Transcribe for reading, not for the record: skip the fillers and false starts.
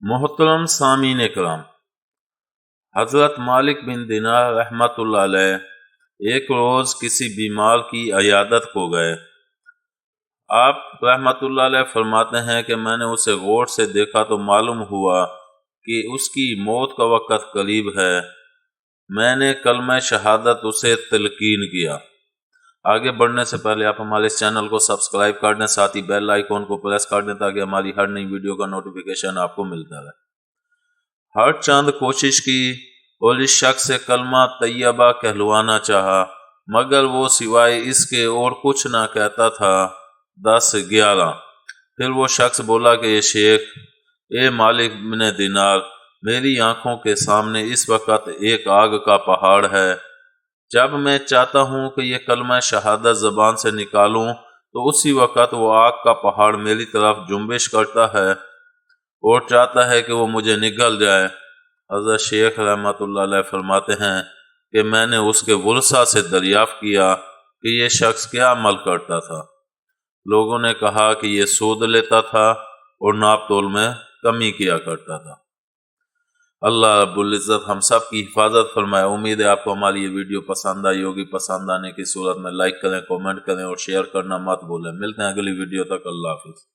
محترم سامعین کرام، حضرت مالک بن دینار رحمۃ اللہ علیہ ایک روز کسی بیمار کی عیادت کو گئے۔ آپ رحمۃ اللہ علیہ فرماتے ہیں کہ میں نے اسے غور سے دیکھا تو معلوم ہوا کہ اس کی موت کا وقت قریب ہے۔ میں نے کلمہ شہادت اسے تلقین کیا۔ آگے بڑھنے سے پہلے آپ ہمارے اس چینل کو سبسکرائب کر دیں، ساتھ ہی بیل آئیکن کو پریس کر دیں تاکہ ہماری ہر نئی ویڈیو کا نوٹیفیکیشن آپ کو ملتا رہے۔ ہر چند کوشش کی اور اس شخص سے کلمہ طیبہ کہلوانا چاہا، مگر وہ سوائے اس کے اور کچھ نہ کہتا تھا۔ 10-11 پھر وہ شخص بولا کہ یہ شیخ، اے مالک بن دینار، میری آنکھوں کے سامنے اس وقت ایک آگ کا پہاڑ ہے۔ جب میں چاہتا ہوں کہ یہ کلمہ شہادت زبان سے نکالوں تو اسی وقت وہ آگ کا پہاڑ میری طرف جنبش کرتا ہے اور چاہتا ہے کہ وہ مجھے نگل جائے۔ حضرت شیخ رحمۃ اللہ علیہ فرماتے ہیں کہ میں نے اس کے ورثاء سے دریافت کیا کہ یہ شخص کیا عمل کرتا تھا۔ لوگوں نے کہا کہ یہ سود لیتا تھا اور ناپ تول میں کمی کیا کرتا تھا۔ اللہ رب العزت ہم سب کی حفاظت فرمائے۔ امید ہے آپ کو ہماری یہ ویڈیو پسند آئی ہوگی۔ پسند آنے کی صورت میں لائک کریں، کومنٹ کریں اور شیئر کرنا مت بھولیں۔ ملتے ہیں اگلی ویڈیو تک۔ اللہ حافظ۔